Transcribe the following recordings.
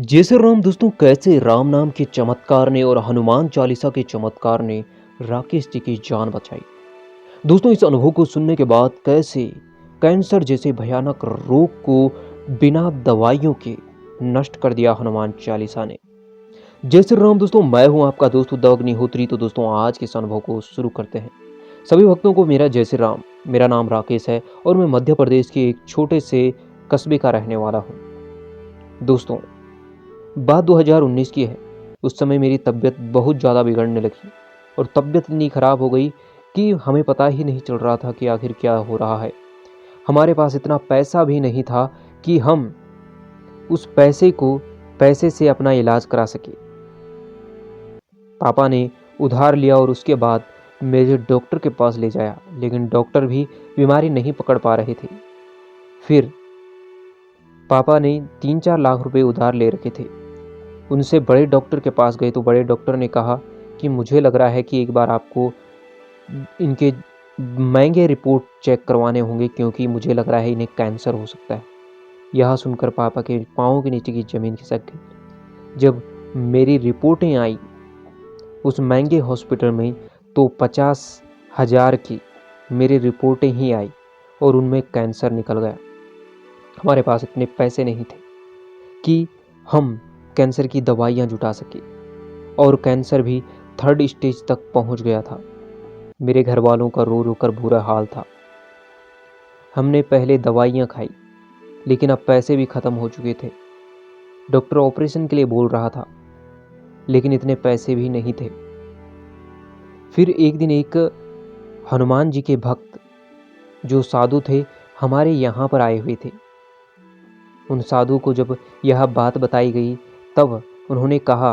जय श्री राम दोस्तों, कैसे राम नाम के चमत्कार ने और हनुमान चालीसा के चमत्कार ने राकेश जी की जान बचाई। दोस्तों, इस अनुभव को सुनने के बाद कैसे कैंसर जैसे भयानक रोग को बिना दवाइयों के नष्ट कर दिया हनुमान चालीसा ने। जय श्री राम दोस्तों, मैं हूं आपका दोस्त उद्धव अग्निहोत्री। तो दोस्तों, आज के इस अनुभव को शुरू करते हैं। सभी भक्तों को मेरा जय श्री राम। मेरा नाम राकेश है और मैं मध्य प्रदेश के एक छोटे से कस्बे का रहने वाला हूँ। दोस्तों, बात 2019 की है। उस समय मेरी तबीयत बहुत ज़्यादा बिगड़ने लगी और तबीयत इतनी ख़राब हो गई कि हमें पता ही नहीं चल रहा था कि आखिर क्या हो रहा है। हमारे पास इतना पैसा भी नहीं था कि हम उस पैसे से अपना इलाज करा सके। पापा ने उधार लिया और उसके बाद मेरे डॉक्टर के पास ले जाया, लेकिन डॉक्टर भी बीमारी नहीं पकड़ पा रहे थे। फिर पापा ने 3-4 लाख रुपए उधार ले रखे थे। उनसे बड़े डॉक्टर के पास गए तो बड़े डॉक्टर ने कहा कि मुझे लग रहा है कि एक बार आपको इनके महंगे रिपोर्ट चेक करवाने होंगे, क्योंकि मुझे लग रहा है इन्हें कैंसर हो सकता है। यह सुनकर पापा के पाँव के नीचे की ज़मीन खिसक गई। जब मेरी रिपोर्टें आई उस महंगे हॉस्पिटल में, तो 50,000 की मेरी रिपोर्टें ही आई और उनमें कैंसर निकल गया। हमारे पास इतने पैसे नहीं थे कि हम कैंसर की दवाइयाँ जुटा सके और कैंसर भी 3rd स्टेज तक पहुंच गया था। मेरे घर वालों का रो रो कर बुरा हाल था। हमने पहले दवाइयाँ खाई, लेकिन अब पैसे भी ख़त्म हो चुके थे। डॉक्टर ऑपरेशन के लिए बोल रहा था, लेकिन इतने पैसे भी नहीं थे। फिर एक दिन एक हनुमान जी के भक्त जो साधु थे, हमारे यहाँ पर आए हुए थे। उन साधु को जब यह बात बताई गई, तब उन्होंने कहा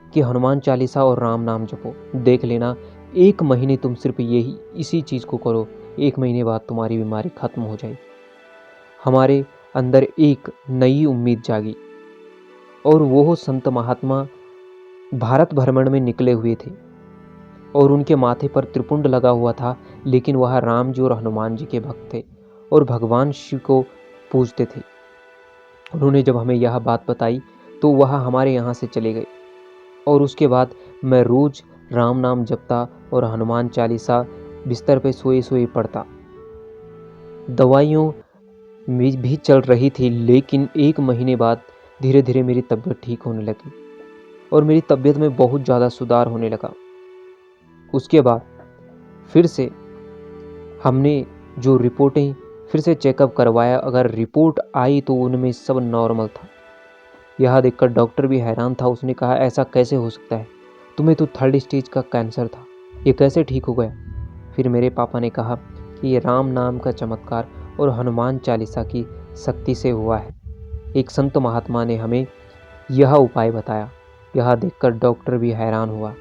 कि हनुमान चालीसा और राम नाम जपो। देख लेना, 1 महीने तुम सिर्फ इसी चीज़ को करो, 1 महीने बाद तुम्हारी बीमारी खत्म हो जाएगी। हमारे अंदर एक नई उम्मीद जागी और वो संत महात्मा भारत भ्रमण में निकले हुए थे और उनके माथे पर त्रिपुंड लगा हुआ था, लेकिन वह राम जी और हनुमान जी के भक्त थे और भगवान शिव को पूजते थे। उन्होंने जब हमें यह बात बताई तो वह हमारे यहाँ से चले गए और उसके बाद मैं रोज़ राम नाम जपता और हनुमान चालीसा बिस्तर पे सोए सोए पढ़ता। दवाइयों में भी चल रही थी, लेकिन 1 महीने बाद धीरे धीरे मेरी तबीयत ठीक होने लगी और मेरी तबीयत में बहुत ज़्यादा सुधार होने लगा। उसके बाद फिर से हमने जो रिपोर्टें फिर से चेकअप करवाया। अगर रिपोर्ट आई तो उनमें सब नॉर्मल था। यह देखकर डॉक्टर भी हैरान था। उसने कहा, ऐसा कैसे हो सकता है, तुम्हें तो 3rd स्टेज का कैंसर था, ये कैसे ठीक हो गया। फिर मेरे पापा ने कहा कि ये राम नाम का चमत्कार और हनुमान चालीसा की शक्ति से हुआ है। एक संत महात्मा ने हमें यह उपाय बताया। यह देखकर डॉक्टर भी हैरान हुआ।